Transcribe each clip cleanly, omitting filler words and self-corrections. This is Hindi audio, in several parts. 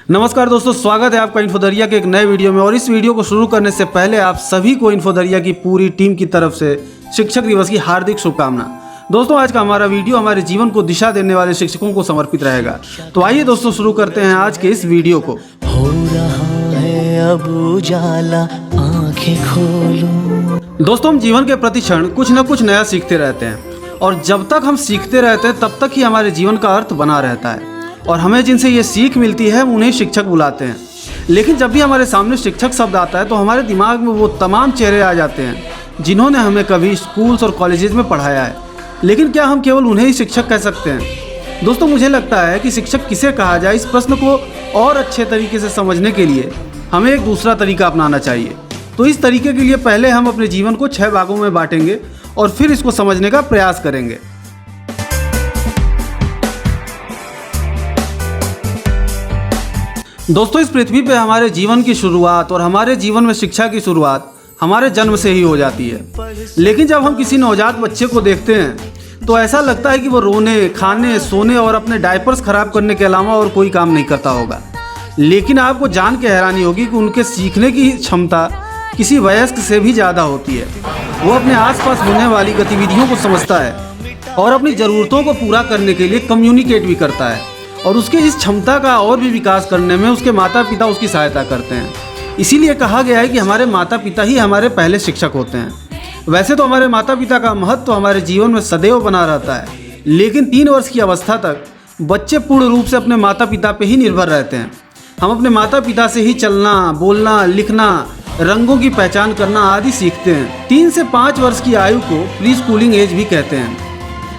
नमस्कार दोस्तों, स्वागत है आपका इन्फोदरिया के एक नए वीडियो में। और इस वीडियो को शुरू करने से पहले आप सभी को इन्फोदरिया की पूरी टीम की तरफ से शिक्षक दिवस की हार्दिक शुभकामना। दोस्तों, आज का हमारा वीडियो हमारे जीवन को दिशा देने वाले शिक्षकों को समर्पित रहेगा। तो आइए दोस्तों शुरू करते हैं आज के इस वीडियो को। हो रहा है अब उजाला, आंखें खोलो। दोस्तों, हम जीवन के प्रति क्षण कुछ न कुछ नया सीखते रहते हैं और जब तक हम सीखते रहते हैं तब तक ही हमारे जीवन का अर्थ बना रहता है। और हमें जिनसे ये सीख मिलती है उन्हें शिक्षक बुलाते हैं। लेकिन जब भी हमारे सामने शिक्षक शब्द आता है तो हमारे दिमाग में वो तमाम चेहरे आ जाते हैं जिन्होंने हमें कभी स्कूल्स और कॉलेजेस में पढ़ाया है। लेकिन क्या हम केवल उन्हें ही शिक्षक कह सकते हैं? दोस्तों, मुझे लगता है कि शिक्षक किसे कहा जाए, इस प्रश्न को और अच्छे तरीके से समझने के लिए हमें एक दूसरा तरीका अपनाना चाहिए। तो इस तरीके के लिए पहले हम अपने जीवन को 6 भागों में बांटेंगे और फिर इसको समझने का प्रयास करेंगे। दोस्तों, इस पृथ्वी पे हमारे जीवन की शुरुआत और हमारे जीवन में शिक्षा की शुरुआत हमारे जन्म से ही हो जाती है। लेकिन जब हम किसी नवजात बच्चे को देखते हैं तो ऐसा लगता है कि वो रोने, खाने, सोने और अपने डायपर्स खराब करने के अलावा और कोई काम नहीं करता होगा। लेकिन आपको जान के हैरानी होगी कि उनके सीखने की क्षमता किसी वयस्क से भी ज़्यादा होती है। वो अपने आसपास होने वाली गतिविधियों को समझता है और अपनी ज़रूरतों को पूरा करने के लिए कम्युनिकेट भी करता है। और उसके इस क्षमता का और भी विकास करने में उसके माता पिता उसकी सहायता करते हैं। इसीलिए कहा गया है कि हमारे माता पिता ही हमारे पहले शिक्षक होते हैं। वैसे तो हमारे माता पिता का महत्व हमारे जीवन में सदैव बना रहता है, लेकिन 3 वर्ष की अवस्था तक बच्चे पूर्ण रूप से अपने माता पिता पे ही निर्भर रहते हैं। हम अपने माता पिता से ही चलना, बोलना, लिखना, रंगों की पहचान करना आदि सीखते हैं। 3 से 5 वर्ष की आयु को प्री स्कूलिंग एज भी कहते हैं।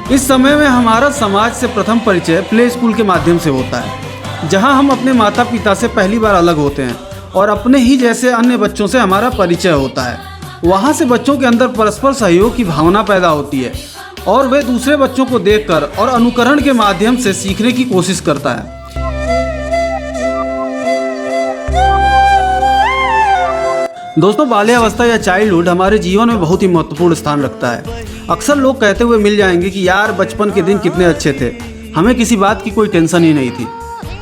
इस समय में हमारा समाज से प्रथम परिचय प्ले स्कूल के माध्यम से होता है, जहां हम अपने माता पिता से पहली बार अलग होते हैं और अपने ही जैसे अन्य बच्चों से हमारा परिचय होता है। वहां से बच्चों के अंदर परस्पर सहयोग की भावना पैदा होती है और वे दूसरे बच्चों को देखकर और अनुकरण के माध्यम से सीखने की कोशिश करता है। दोस्तों, बाल्यावस्था या चाइल्डहुड हमारे जीवन में बहुत ही महत्वपूर्ण स्थान रखता है। अक्सर लोग कहते हुए मिल जाएंगे कि यार बचपन के दिन कितने अच्छे थे, हमें किसी बात की कोई टेंशन ही नहीं थी।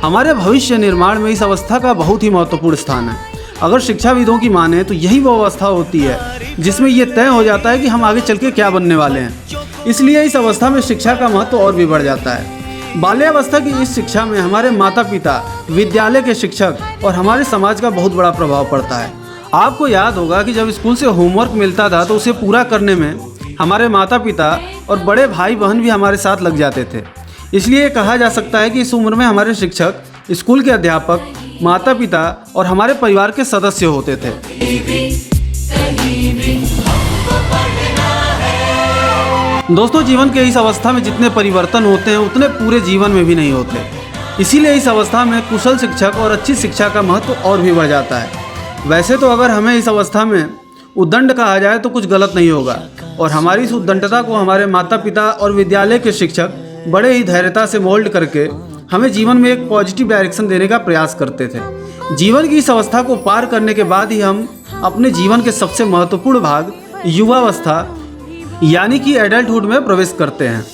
हमारे भविष्य निर्माण में इस अवस्था का बहुत ही महत्वपूर्ण स्थान है। अगर शिक्षाविदों की माने तो यही वो अवस्था होती है जिसमें ये तय हो जाता है कि हम आगे चल के क्या बनने वाले हैं। इसलिए इस अवस्था में शिक्षा का महत्व और भी बढ़ जाता है। बाल्यावस्था की इस शिक्षा में हमारे माता पिता, विद्यालय के शिक्षक और हमारे समाज का बहुत बड़ा प्रभाव पड़ता है। आपको याद होगा कि जब स्कूल से होमवर्क मिलता था तो उसे पूरा करने में हमारे माता पिता और बड़े भाई बहन भी हमारे साथ लग जाते थे। इसलिए कहा जा सकता है कि इस उम्र में हमारे शिक्षक, स्कूल के अध्यापक, माता पिता और हमारे परिवार के सदस्य होते थे। दोस्तों, जीवन के इस अवस्था में जितने परिवर्तन होते हैं उतने पूरे जीवन में भी नहीं होते। इसीलिए इस अवस्था में कुशल शिक्षक और अच्छी शिक्षा का महत्व और भी बढ़ जाता है। वैसे तो अगर हमें इस अवस्था में उद्दंड कहा जाए तो कुछ गलत नहीं होगा और हमारी इस उद्दंडता को हमारे माता पिता और विद्यालय के शिक्षक बड़े ही धैर्यता से मोल्ड करके हमें जीवन में एक पॉजिटिव डायरेक्शन देने का प्रयास करते थे। जीवन की इस अवस्था को पार करने के बाद ही हम अपने जीवन के सबसे महत्वपूर्ण भाग युवावस्था यानी कि एडल्टहुड में प्रवेश करते हैं।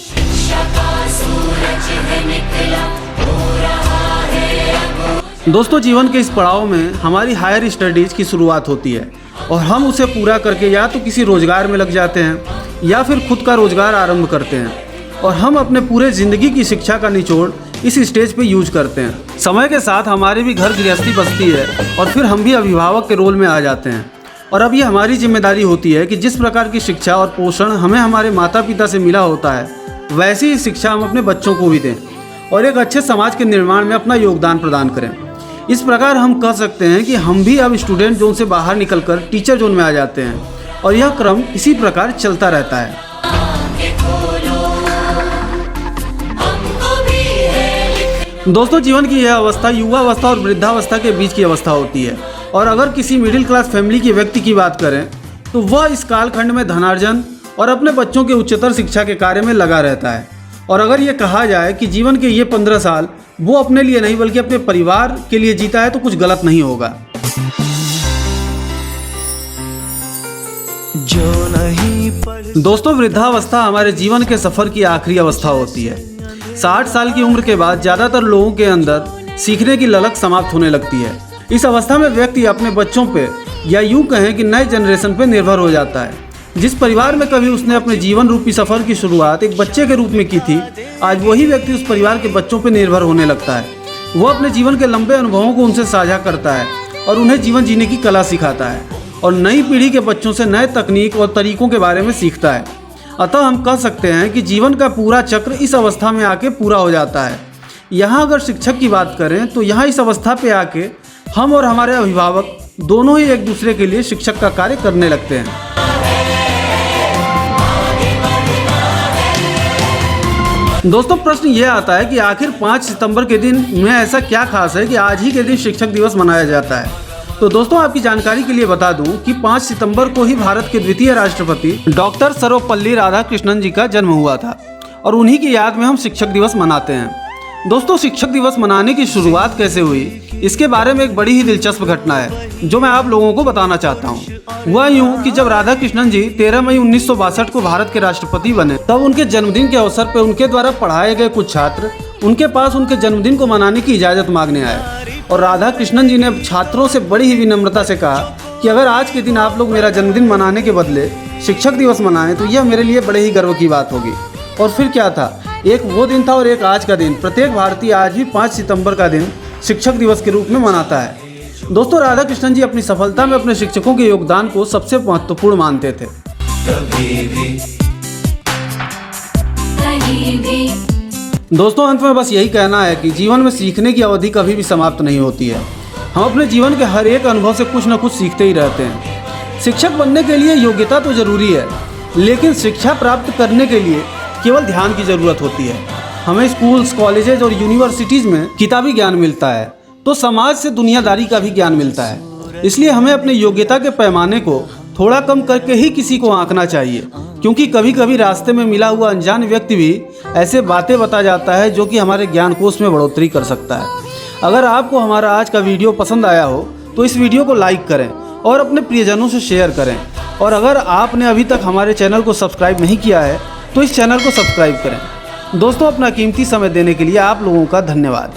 दोस्तों, जीवन के इस पड़ाव में हमारी हायर स्टडीज़ की शुरुआत होती है और हम उसे पूरा करके या तो किसी रोज़गार में लग जाते हैं या फिर खुद का रोज़गार आरंभ करते हैं और हम अपने पूरे ज़िंदगी की शिक्षा का निचोड़ इस स्टेज पे यूज करते हैं। समय के साथ हमारी भी घर गृहस्थी बसती है और फिर हम भी अभिभावक के रोल में आ जाते हैं। और अब ये हमारी जिम्मेदारी होती है कि जिस प्रकार की शिक्षा और पोषण हमें हमारे माता पिता से मिला होता है वैसी ही शिक्षा हम अपने बच्चों को भी दें और एक अच्छे समाज के निर्माण में अपना योगदान प्रदान करें। इस प्रकार हम कह सकते हैं कि हम भी अब स्टूडेंट जोन से बाहर निकलकर टीचर जोन में आ जाते हैं और यह क्रम इसी प्रकार चलता रहता है। दोस्तों, जीवन की यह अवस्था युवावस्था और वृद्धावस्था के बीच की अवस्था होती है और अगर किसी मिडिल क्लास फैमिली के व्यक्ति की बात करें तो वह इस कालखंड में धनार्जन और अपने बच्चों के उच्चतर शिक्षा के कार्य में लगा रहता है। और अगर ये कहा जाए कि जीवन के ये 15 साल वो अपने लिए नहीं बल्कि अपने परिवार के लिए जीता है तो कुछ गलत नहीं होगा। दोस्तों, वृद्धावस्था हमारे जीवन के सफ़र की आखिरी अवस्था होती है। 60 साल की उम्र के बाद ज़्यादातर लोगों के अंदर सीखने की ललक समाप्त होने लगती है। इस अवस्था में व्यक्ति अपने बच्चों पे या यूं कहें कि नए जनरेशन पे निर्भर हो जाता है। जिस परिवार में कभी उसने अपने जीवन रूपी सफ़र की शुरुआत एक बच्चे के रूप में की थी, आज वही व्यक्ति उस परिवार के बच्चों पर निर्भर होने लगता है। वो अपने जीवन के लंबे अनुभवों को उनसे साझा करता है और उन्हें जीवन जीने की कला सिखाता है और नई पीढ़ी के बच्चों से नए तकनीक और तरीकों के बारे में सीखता है। अतः हम कह सकते हैं कि जीवन का पूरा चक्र इस अवस्था में आके पूरा हो जाता है। यहाँ अगर शिक्षक की बात करें तो यहाँ इस अवस्था पे आके हम और हमारे अभिभावक दोनों ही एक दूसरे के लिए शिक्षक का कार्य करने लगते हैं। दोस्तों, प्रश्न ये आता है कि आखिर 5 सितंबर के दिन में ऐसा क्या खास है कि आज ही के दिन शिक्षक दिवस मनाया जाता है। तो दोस्तों, आपकी जानकारी के लिए बता दूं कि 5 सितंबर को ही भारत के द्वितीय राष्ट्रपति डॉक्टर सर्वपल्ली राधाकृष्णन जी का जन्म हुआ था और उन्हीं की याद में हम शिक्षक दिवस मनाते हैं। दोस्तों, शिक्षक दिवस मनाने की शुरुआत कैसे हुई, इसके बारे में एक बड़ी ही दिलचस्प घटना है जो मैं आप लोगों को बताना चाहता हूँ। वह यूँ कि जब राधाकृष्णन जी 13 मई 1962 को भारत के राष्ट्रपति बने, तब उनके जन्मदिन के अवसर पर उनके द्वारा पढ़ाए गए कुछ छात्र उनके पास उनके जन्मदिन को मनाने की इजाज़त मांगने आए और राधाकृष्णन जी ने छात्रों से बड़ी ही विनम्रता से कहा कि अगर आज के दिन आप लोग मेरा जन्मदिन मनाने के बदले शिक्षक दिवस मनाएं तो यह मेरे लिए बड़े ही गर्व की बात होगी। और फिर क्या था, एक वो दिन था और एक आज का दिन। प्रत्येक भारतीय आज भी 5 सितंबर का दिन शिक्षक दिवस के रूप में मनाता है। दोस्तों, राधाकृष्णन जी अपनी सफलता में अपने शिक्षकों के योगदान को सबसे महत्वपूर्ण मानते थे। दोस्तों, अंत में बस यही कहना है कि जीवन में सीखने की अवधि कभी भी समाप्त नहीं होती है। हम अपने जीवन के हर एक अनुभव से कुछ न कुछ सीखते ही रहते हैं। शिक्षक बनने के लिए योग्यता तो जरूरी है, लेकिन शिक्षा प्राप्त करने के लिए केवल ध्यान की ज़रूरत होती है। हमें स्कूल्स, कॉलेजेस और यूनिवर्सिटीज़ में किताबी ज्ञान मिलता है तो समाज से दुनियादारी का भी ज्ञान मिलता है। इसलिए हमें अपनी योग्यता के पैमाने को थोड़ा कम करके ही किसी को आंकना चाहिए, क्योंकि कभी कभी रास्ते में मिला हुआ अनजान व्यक्ति भी ऐसे बातें बता जाता है जो कि हमारे ज्ञान कोश में बढ़ोतरी कर सकता है। अगर आपको हमारा आज का वीडियो पसंद आया हो तो इस वीडियो को लाइक करें और अपने प्रियजनों से शेयर करें। और अगर आपने अभी तक हमारे चैनल को सब्सक्राइब नहीं किया है तो इस चैनल को सब्सक्राइब करें। दोस्तों, अपना कीमती समय देने के लिए आप लोगों का धन्यवाद।